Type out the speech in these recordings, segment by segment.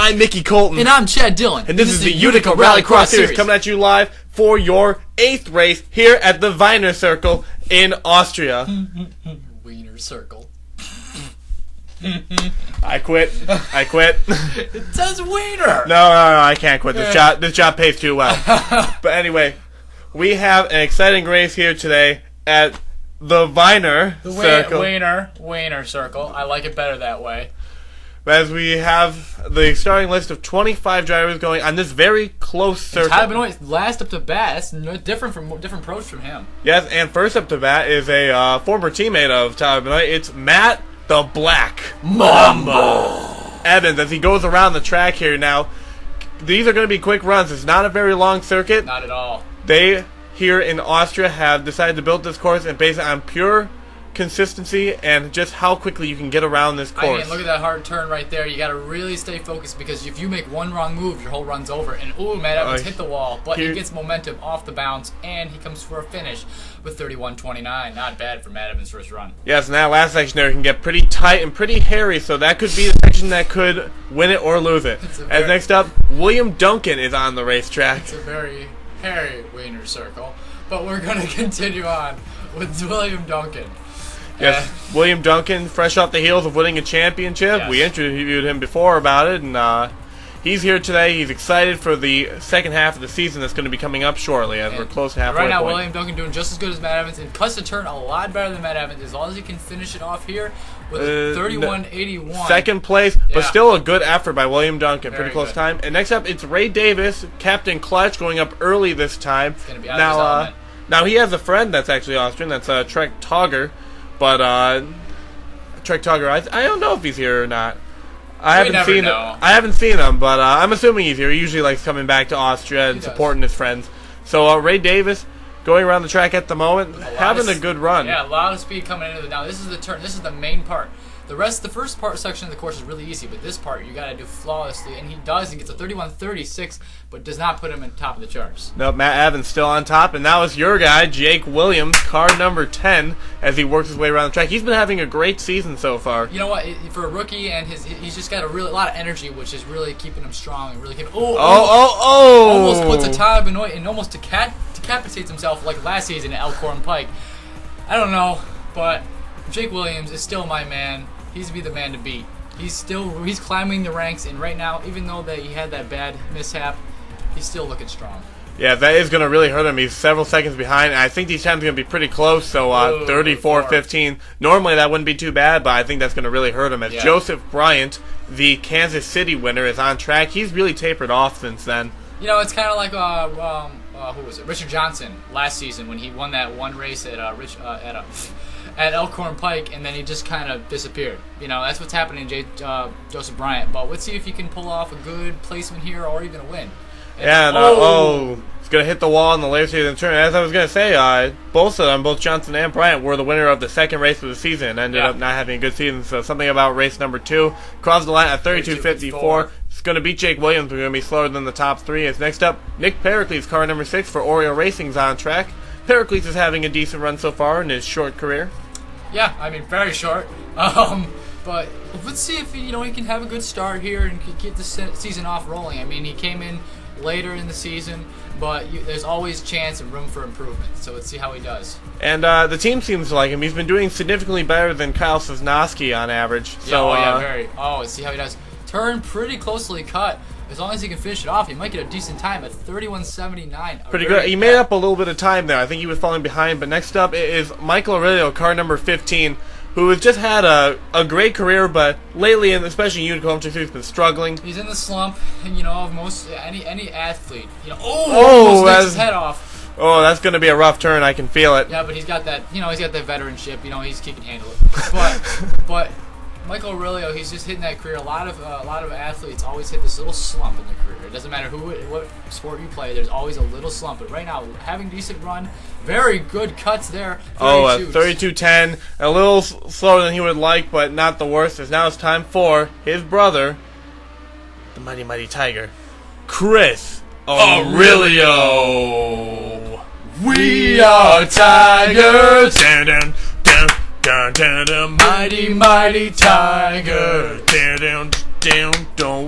I'm Mickey Colton. And I'm Chad Dillon. And this is the Utica Rallycross Series coming at you live for your 8th race here at the Wiener Circle in Austria. Wiener Circle. I quit. It says Wiener. No, I can't quit. This job pays too well. But anyway, we have an exciting race here today at the Wiener Circle. Wiener Circle. I like it better that way. As we have the starting list of 25 drivers going on this very close circle. Tyler Benoit last up to bat. That's different approach from him. Yes, and first up to bat is a former teammate of Tyler Benoit. It's Matt the Black Mambo Evans as he goes around the track here now. These are going to be quick runs. It's not a very long circuit. Not at all. They here in Austria have decided to build this course and base it on pure consistency and just how quickly you can get around this course. I mean, look at that hard turn right there. You got to really stay focused because if you make one wrong move, your whole run's over. And Matt Evans hit the wall, but he gets momentum off the bounce and he comes for a finish with 31.29. Not bad for Matt Evans' first run. Yes, and that last section there can get pretty tight and pretty hairy, so that could be the section that could win it or lose it. As next up, William Duncan is on the racetrack. It's a very hairy Wiener Circle, but we're going to continue on with William Duncan. Yes, William Duncan, fresh off the heels of winning a championship. Yes. We interviewed him before about it, and he's here today. He's excited for the second half of the season that's going to be coming up shortly as we're close to halfway Right now, point. William Duncan doing just as good as Matt Evans and cuts the turn a lot better than Matt Evans as long as he can finish it off here with a 31.81. Second place, but still a good effort by William Duncan. Very Pretty close good. time. And next up, it's Ray Davis, Captain Clutch, going up early this time. He's going to be out of his element. Now he has a friend that's actually Austrian. That's Trek Togger. But Trek Togger, I don't know if he's here or not. I haven't seen him, but I'm assuming he's here. He usually likes coming back to Austria and supporting his friends. So Ray Davis going around the track at the moment, having a good run. Yeah, a lot of speed coming into it. Now this is the turn. This is the main part. The first section of the course is really easy, but this part you got to do flawlessly, and he does. He gets a 31.36, but does not put him in top of the charts. Nope, Matt Evans still on top, and that was your guy, Jake Williams, car number 10, as he works his way around the track. He's been having a great season so far. You know what? For a rookie, and he's just got a lot of energy, which is really keeping him strong and really keeping. Almost puts a Tyler Benoit and almost decapitates himself like last season at Elkhorn Pike. I don't know, but Jake Williams is still my man. He's to be the man to beat. He's climbing the ranks, and right now, even though he had that bad mishap, he's still looking strong. Yeah, that is going to really hurt him. He's several seconds behind, and I think these times are going to be pretty close, so 34-15. Normally that wouldn't be too bad, but I think that's going to really hurt him. As Joseph Bryant, the Kansas City winner, is on track. He's really tapered off since then. You know, it's kind of like who was it? Richard Johnson last season when he won that one race at Elkhorn Pike, and then he just kind of disappeared. You know, that's what's happening to Joseph Bryant. But let's see if he can pull off a good placement here or even a win. He's going to hit the wall in the later season turn. As I was going to say, both of them, both Johnson and Bryant, were the winner of the second race of the season and ended up not having a good season. So something about race number 2. Crossed the line at 32.54. It's going to beat Jake Williams. We're going to be slower than the top 3. As next up, Nick Pericles, car number 6 for Oriole Racing's on track. Pericles is having a decent run so far in his short career. Yeah, I mean, very short. But let's see if he can have a good start here and get the season off rolling. I mean, he came in later in the season, but there's always chance and room for improvement. So let's see how he does. And the team seems to like him. He's been doing significantly better than Kyle Sosnowski on average. So, let's see how he does. Turn pretty closely cut. As long as he can finish it off, he might get a decent time at 31.79. Pretty good. He made up a little bit of time there. I think he was falling behind. But next up is Michael Aurelio, car number 15, who has just had a great career, but lately, and especially in UticaHomeTrackSeries, he's been struggling. He's in the slump, and of most any athlete. Almost knocks his head off. Oh, that's going to be a rough turn. I can feel it. Yeah, but he's got that. He's got that veteranship. He can handle it. But Michael Aurelio, he's just hitting that career. A lot of athletes always hit this little slump in their career. It doesn't matter what sport you play. There's always a little slump. But right now, having a decent run, very good cuts there. 32.10, a little slower than he would like, but not the worst. As now it's time for his brother, the mighty mighty Tiger, Chris Aurelio. We are Tigers. Dun, dun, dun. Dun, dun, dun, mighty, mighty Tiger. Dun, dun, dun, dun, dun.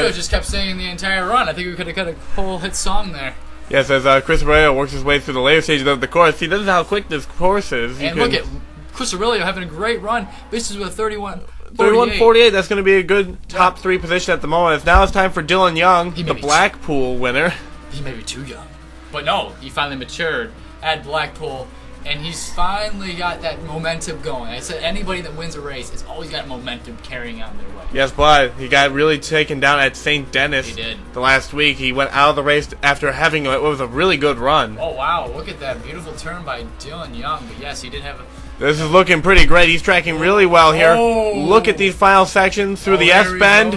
should have just kept singing the entire run. I think we could have got a whole hit song there. Yes, as Chris Aurelio works his way through the later stages of the course. See, this is how quick this course is. And look at Chris Aurelio having a great run. This is with 31-48. 31-48, that's going to be a good top 3 position at the moment. Now it's time for Dylan Young, the Blackpool winner. He may be too young. But no, he finally matured at Blackpool, and he's finally got that momentum going. I said anybody that wins a race has always got momentum carrying on their way. Yes, but he got really taken down at St. Denis. He did. The last week. He went out of the race after having what was a really good run. Oh, wow. Look at that beautiful turn by Dylan Young. But yes, he did have a... This is looking pretty great. He's tracking really well here. Oh. Look at these final sections through the S-bend.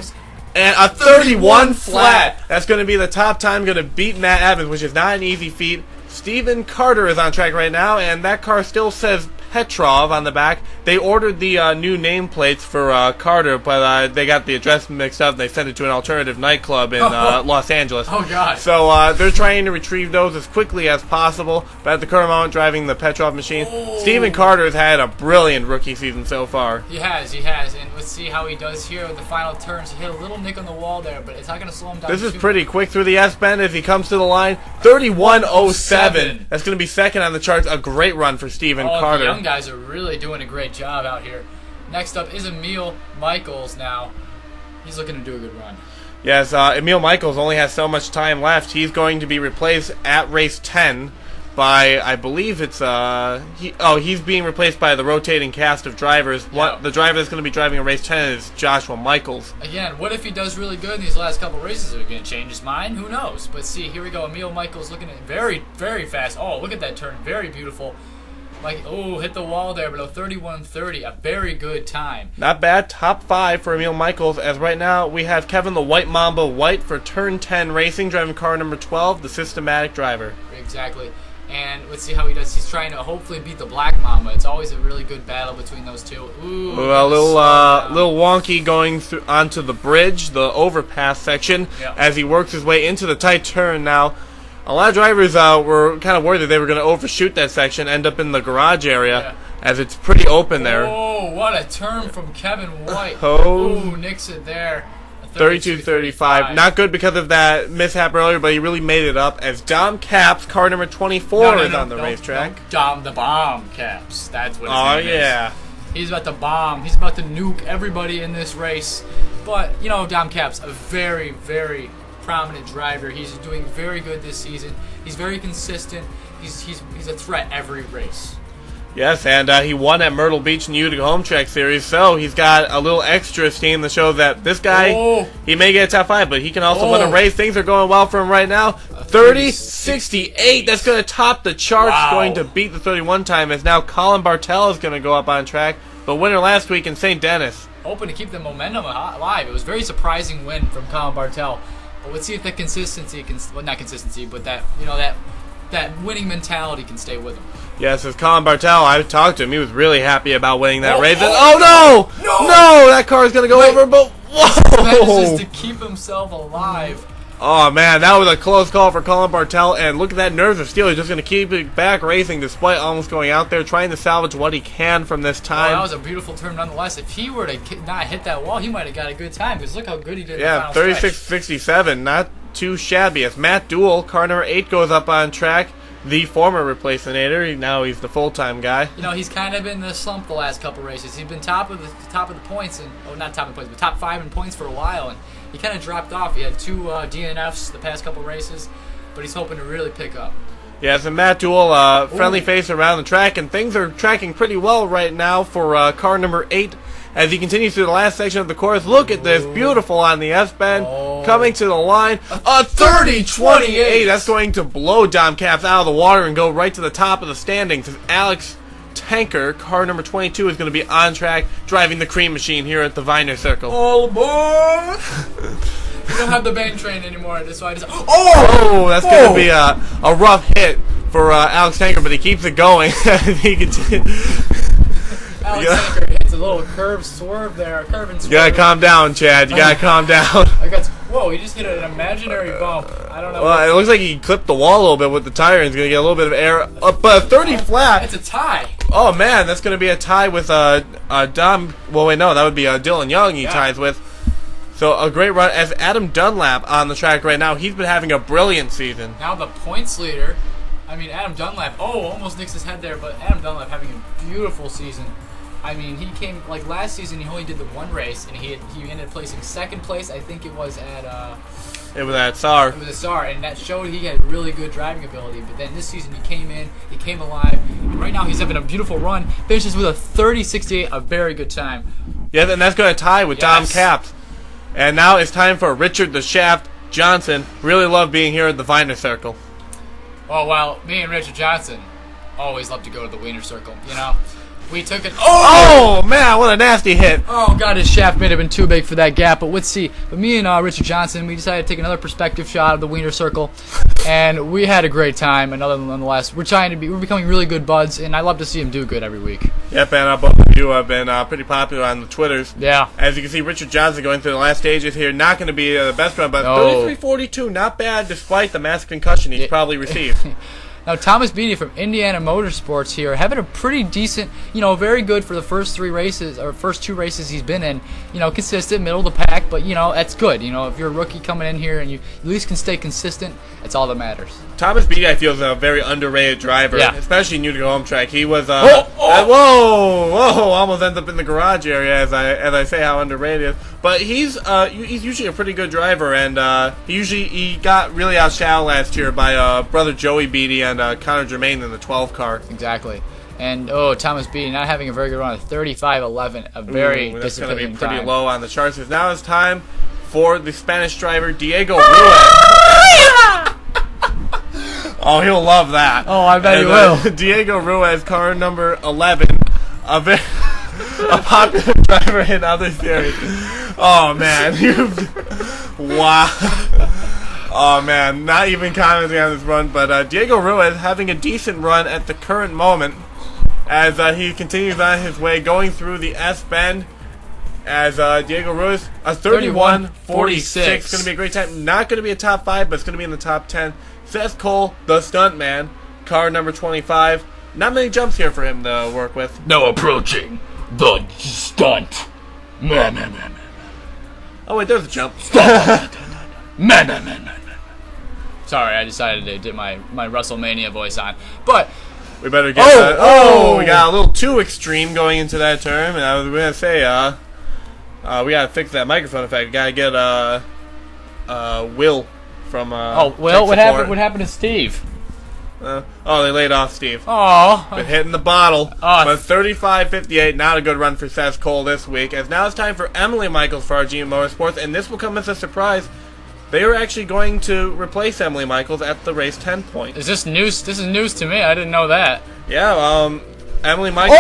And a 31 flat. That's going to be the top time, going to beat Matt Evans, which is not an easy feat. Stephen Carter is on track right now, and that car still says Petrov on the back. They ordered the new nameplates for Carter, but they got the address mixed up, and they sent it to an alternative nightclub in Los Angeles. Oh, God. So they're trying to retrieve those as quickly as possible, but at the current moment, driving the Petrov machine. Oh. Stephen Carter has had a brilliant rookie season so far. He has, and let's see how he does here with the final turns. He hit a little nick on the wall there, but it's not going to slow him down. This is pretty quick through the S-bend as he comes to the line. 31.07. That's going to be second on the charts. A great run for Stephen Carter. The young guys are really doing a great job out here. Next up is Emil Michaels now. He's looking to do a good run. Yes, Emil Michaels only has so much time left. He's going to be replaced at race 10 by, I believe it's, he's being replaced by the rotating cast of drivers. Yeah. The driver that's going to be driving a race 10 is Joshua Michaels. Again, what if he does really good in these last couple races? Are we going to change his mind? Who knows? But see, here we go. Emil Michaels looking at very, very fast. Oh, look at that turn. Very beautiful. Like, oh, hit the wall there, but a 31.30, a very good time. Not bad. Top 5 for Emil Michaels, as right now we have Kevin the White Mamba White for Turn 10 Racing, driving car number 12, the systematic driver. Exactly. And let's see how he does. He's trying to hopefully beat the Black Mamba. It's always a really good battle between those two. Ooh, a little wonky going through onto the bridge, the overpass section, as he works his way into the tight turn now. A lot of drivers were kind of worried that they were going to overshoot that section, end up in the garage area, as it's pretty open there. Oh, what a turn from Kevin White. Oh, nicks it there. 32.35. Not good because of that mishap earlier, but he really made it up as Dom Caps, car number 24, is on the racetrack. Dom the Bomb Caps. That's what his name is. He's about to bomb. He's about to nuke everybody in this race. But, you know, Dom Caps, a very, very prominent driver. He's doing very good this season. He's very consistent. He's a threat every race. Yes, and he won at Myrtle Beach in the Utica Home Track Series, so he's got a little extra steam to show that this guy, he may get a top 5, but he can also win a race. Things are going well for him right now. 30.68, that's going to top the charts, going to beat the 31 time, as now Colin Bartel is going to go up on track, the winner last week in St. Denis. Hoping to keep the momentum alive. It was a very surprising win from Colin Bartel. But let's see if that consistency can, well, not consistency, but that, you know, that winning mentality can stay with him. Yes, as Colin Bartel, I talked to him. He was really happy about winning that race. No! That car is going to go over, but whoa! Manages to keep himself alive. Oh, man, that was a close call for Colin Bartel, and look at that nerves of steel. He's just going to keep it back racing despite almost going out there, trying to salvage what he can from this time. That was a beautiful turn nonetheless. If he were to not hit that wall, he might have got a good time, because look how good he did in the final 36.67, not too shabby. As Matt Dool, car number 8, goes up on track. The former replacenator, now he's the full-time guy. You know, he's kind of been in the slump the last couple races. He's been top of the points, and not top of the points, but top 5 in points for a while, and he kind of dropped off. He had 2 DNFs the past couple races, but he's hoping to really pick up. Yes, and Matt Dool, friendly face around the track, and things are tracking pretty well right now for car number 8. As he continues through the last section of the course, look at this, beautiful on the S-bend, coming to the line, a 30.28. That's going to blow Dom Caps out of the water and go right to the top of the standings. As Alex Tanker, car number 22, is going to be on track, driving the cream machine here at the Wiener Circle. All aboard! We don't have the bang train anymore, that's why I just... That's going to be a rough hit for Alex Tanker, but he keeps it going. He continues. Alex Tanker hits a little curve swerve there, curve and swerve. You gotta calm down, Chad. You gotta calm down. Whoa, he just hit an imaginary bump. I don't know. Well, it looks like he clipped the wall a little bit with the tire and he's gonna get a little bit of air. But a 30 flat. It's a tie. Oh, man, that's gonna be a tie with Dom. Well, wait, no, that would be Dylan Young he ties with. So a great run as Adam Dunlap on the track right now. He's been having a brilliant season. Now the points leader. I mean, Adam Dunlap. Oh, almost nicks his head there, but Adam Dunlap having a beautiful season. I mean, he came like last season. He only did the one race, and he ended up placing second place. I think it was at. It was at SAR. It was a SAR, and that showed he had really good driving ability. But then this season he came in, he came alive. And right now he's having a beautiful run. Finishes with a 30.68, a very good time. Yeah, and that's going to tie with Dom Capps. And now it's time for Richard the Shaft Johnson. Really love being here at the Wiener Circle. Oh, well, me and Richard Johnson always love to go to the Wiener Circle, you know. We took it. Oh, man, what a nasty hit. Oh, God, his shaft may have been too big for that gap, but let's see. But me and Richard Johnson, we decided to take another perspective shot of the Wiener Circle, and we had a great time. And nonetheless, we're becoming really good buds, and I love to see him do good every week. Yep, and both of you have been pretty popular on the Twitters. Yeah. As you can see, Richard Johnson going through the last stages here, not going to be the best run, but 33.42, not bad despite the massive concussion he's probably received. Now, Thomas Beatty from Indiana Motorsports here, having a pretty decent, very good for the first two races he's been in. Consistent, middle of the pack, but, that's good. If you're a rookie coming in here and you at least can stay consistent, that's all that matters. Thomas Beatty, I feel, is a very underrated driver, especially in Utica Home Track. He was, whoa, almost ends up in the garage area as I say how underrated he is. But he's usually a pretty good driver, and he got really outshadowed last year by brother Joey Beatty and Connor Germain in the 12 car. Exactly. And Thomas Beatty not having a very good run at 35.11, a very disappointing that's going to be pretty time. low on the charts. Now it's time for the Spanish driver Diego Ruiz. Oh, he'll love that. Oh, I bet he will. Diego Ruiz, car number 11, a popular driver in other series. Oh, man. Wow. Oh, man. Not even commenting on this run, but Diego Ruiz having a decent run at the current moment as he continues on his way going through the S-Bend. As Diego Ruiz, a 31.46. Going to be a great time. Not going to be a top 5, but it's going to be in the top 10. Seth Cole, the stunt man, car number 25. Not many jumps here for him to work with. Now approaching the stunt. Man. Oh, wait, there's a jump. Man. Sorry, I decided to get my WrestleMania voice on. But we better get we got a little too extreme going into that term. And I was going to say, we got to fix that microphone effect. We got to get Will from Will, what happened to Steve? They laid off Steve. Oh, been hitting the bottle. But 35.58, not a good run for Seth Cole this week. As now it's time for Emily Michaels for RG Motorsports, and this will come as a surprise. They were actually going to replace Emily Michaels at the race 10 point. Is this news? This is news to me. I didn't know that. Yeah, Emily Michaels.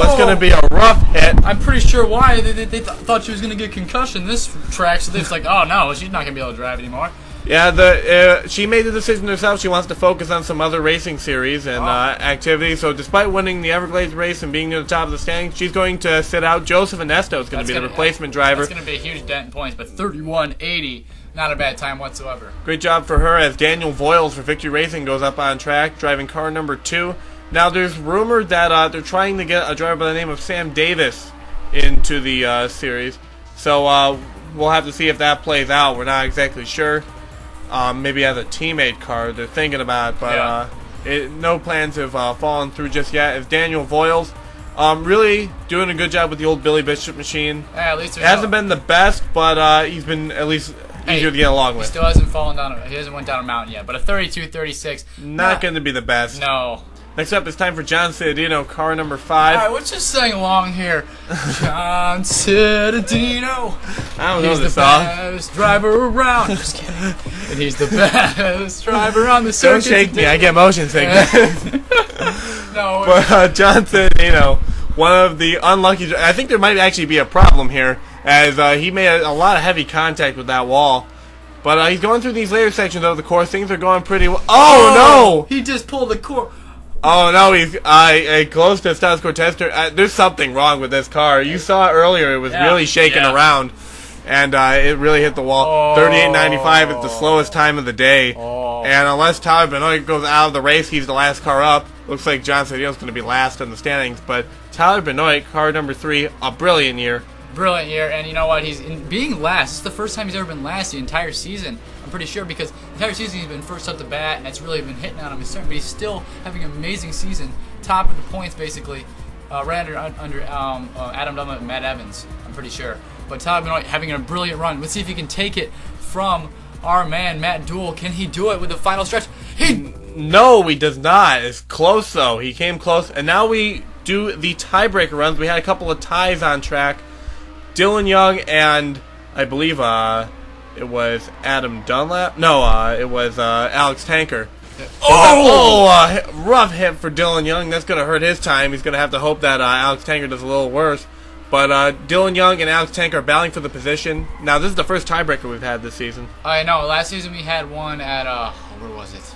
That's going to be a rough hit. I'm pretty sure why they thought she was going to get concussion this track, so they're just like, oh no, she's not going to be able to drive anymore. Yeah, she made the decision herself. She wants to focus on some other racing series and activities. So despite winning the Everglades race and being near the top of the standings, she's going to sit out. Joseph Inesto is going to be the replacement driver. That's going to be a huge dent in points, but 31.80, not a bad time whatsoever. Great job for her as Daniel Voiles for Victory Racing goes up on track, driving car number 2. Now there's rumor that they're trying to get a driver by the name of Sam Davis into the series. So we'll have to see if that plays out. We're not exactly sure. Maybe as a teammate car, they're thinking about it, but no plans have fallen through just yet. As Daniel Voiles, really doing a good job with the old Billy Bishop machine. Yeah, at least it hasn't been the best, but he's been at least easier to get along with. He still hasn't fallen down. He hasn't went down a mountain yet, but a 32.36. Not going to be the best. No. Next up, it's time for John Cittadino, car number 5. All right, let's just sing along here. John Cittadino. I don't know this song. He's the best driver around. Just kidding. And he's the best driver on the circuit. Don't shake me. I get motion sickness. No. But John Cittadino, one of the unlucky. I think there might actually be a problem here, as he made a lot of heavy contact with that wall. But he's going through these later sections of the course. Things are going pretty well. Oh, no! He just pulled the core. Oh, no, he's close to status quo tester. There's something wrong with this car. You saw it earlier. It was really shaking around, and it really hit the wall. 38.95 is the slowest time of the day. And unless Tyler Benoit goes out of the race, he's the last car up. Looks like John Cittadino's going to be last in the standings. But Tyler Benoit, car number 3, a brilliant year. Brilliant year, and you know what? He's being last. It's the first time he's ever been last the entire season. I'm pretty sure because the entire season he's been first up the bat, and it's really been hitting on him. But he's still having an amazing season, top of the points basically, right under Adam Dunlap and Matt Evans. I'm pretty sure. But Tyler Benoit having a brilliant run. Let's see if he can take it from our man Matt Duell. Can he do it with the final stretch? No, he does not. It's close though. He came close, and now we do the tiebreaker runs. We had a couple of ties on track. Dylan Young and I believe it was Adam Dunlap. No, it was Alex Tanker. Rough hit for Dylan Young. That's going to hurt his time. He's going to have to hope that Alex Tanker does a little worse. But Dylan Young and Alex Tanker are battling for the position. Now, this is the first tiebreaker we've had this season. I know. Last season we had one at, where was it?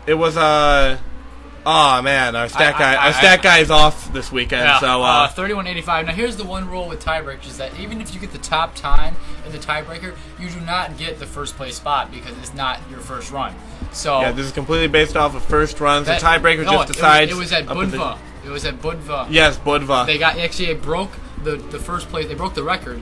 It was, oh man, our stat guy is off this weekend. Yeah, so 31.85. Now here's the one rule with tiebreakers is that even if you get the top time in the tiebreaker, you do not get the first place spot because it's not your first run. So yeah, this is completely based off of first runs. The tiebreaker just decides. It was at Budva. It was at Budva. Yes, Budva. It broke the first place. They broke the record,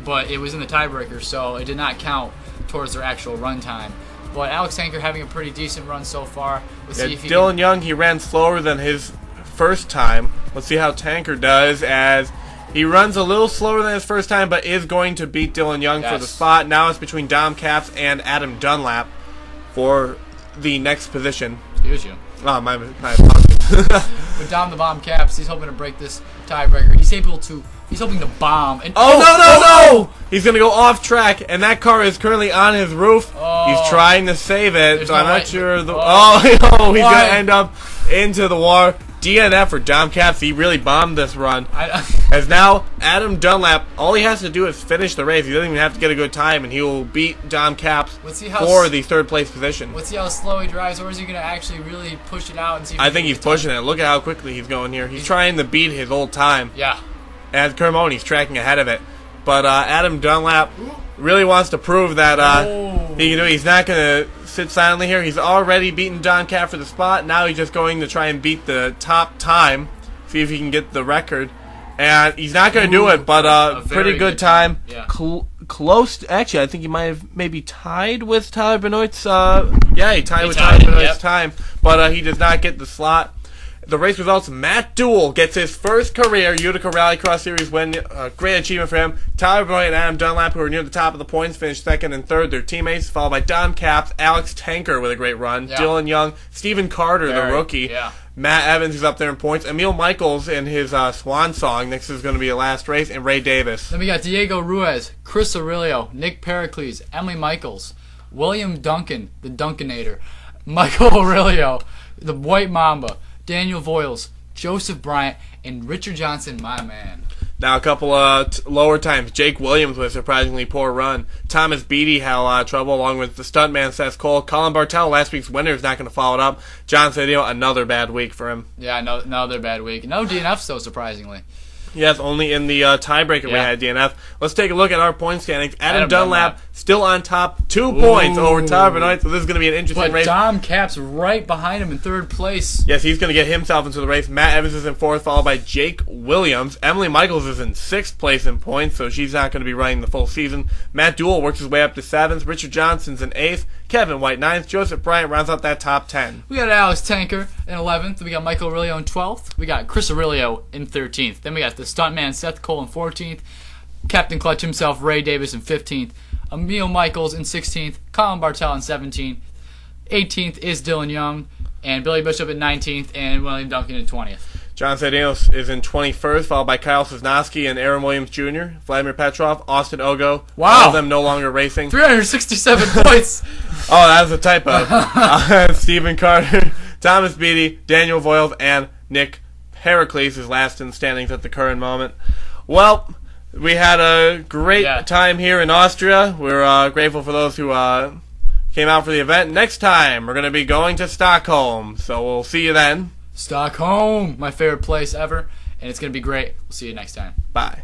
but it was in the tiebreaker, so it did not count towards their actual run time. But Alex Tanker having a pretty decent run so far. Let's see if Dylan Young, he ran slower than his first time. Let's see how Tanker does as he runs a little slower than his first time, but is going to beat Dylan Young for the spot. Now it's between Dom Capps and Adam Dunlap for the next position. Excuse you. Oh, my apologies. With Dom the Bomb Capps, he's hoping to break this tiebreaker. He's hoping to bomb. And no! He's going to go off track, and that car is currently on his roof. He's trying to save it, so I'm not sure. He's going to end up into the wall. DNF for Dom Capps. He really bombed this run. As now, Adam Dunlap, all he has to do is finish the race. He doesn't even have to get a good time, and he will beat Dom Capps for the third place position. Let's see how slow he drives, or is he going to actually really push it out? And see if I think he's pushing it. Look at how quickly he's going here. He's trying to beat his old time. Yeah. As Kermone, tracking ahead of it. But Adam Dunlap really wants to prove that he's not going to sit silently here. He's already beaten Don Capps for the spot. Now he's just going to try and beat the top time, see if he can get the record. And he's not going to do it, but a pretty good time. Yeah. Close. Actually, I think he might have maybe tied with Tyler Benoit's. He tied with Tyler Benoit's time, but he does not get the slot. The race results, Matt Duell gets his first career Utica Rallycross Series win. Great achievement for him. Tyler Benoit and Adam Dunlap, who are near the top of the points, finished second and third. Their teammates, followed by Dom Capps, Alex Tanker with a great run, Dylan Young, Stephen Carter, the rookie, Matt Evans is up there in points, Emil Michaels in his swan song. Next is going to be a last race, and Ray Davis. Then we got Diego Ruiz, Chris Aurelio, Nick Pericles, Emily Michaels, William Duncan, the Duncanator, Michael Aurelio, the White Mamba, Daniel Voiles, Joseph Bryant, and Richard Johnson, my man. Now a couple of lower times. Jake Williams with a surprisingly poor run. Thomas Beatty had a lot of trouble, along with the stuntman Seth Cole. Colin Bartel, last week's winner, is not going to follow it up. John Cedillo, another bad week for him. Yeah, another bad week. No DNFs, though, surprisingly. Yes, only in the tiebreaker we had DNF. Let's take a look at our point standings. Adam Dunlap still on top, 2 points over Tyler Benoit, so this is going to be an interesting race. But Dom Capps right behind him in third place. Yes, he's going to get himself into the race. Matt Evans is in fourth, followed by Jake Williams. Emily Michaels is in sixth place in points, so she's not going to be running the full season. Matt Duell works his way up to seventh. Richard Johnson's in eighth. Kevin White ninth. Joseph Bryant rounds out that top 10. We got Alex Tanker in 11th. We got Michael Aurelio in 12th. We got Chris Aurelio in 13th. Then we got the stuntman Seth Cole in 14th. Captain Clutch himself, Ray Davis in 15th. Emil Michaels in 16th. Colin Bartel in 17th. 18th is Dylan Young. And Billy Bishop in 19th. And William Duncan in 20th. John Cedillo is in 21st, followed by Kyle Sosnowski and Aaron Williams Jr., Vladimir Petrov, Austin Ogo. Wow. All of them no longer racing. 367 points. Oh, that was a typo. Stephen Carter, Thomas Beatty, Daniel Voiles, and Nick Pericles is last in standings at the current moment. Well, we had a great time here in Austria. We're grateful for those who came out for the event. Next time, we're going to be going to Stockholm, so we'll see you then. Stockholm, my favorite place ever, and it's going to be great. We'll see you next time. Bye.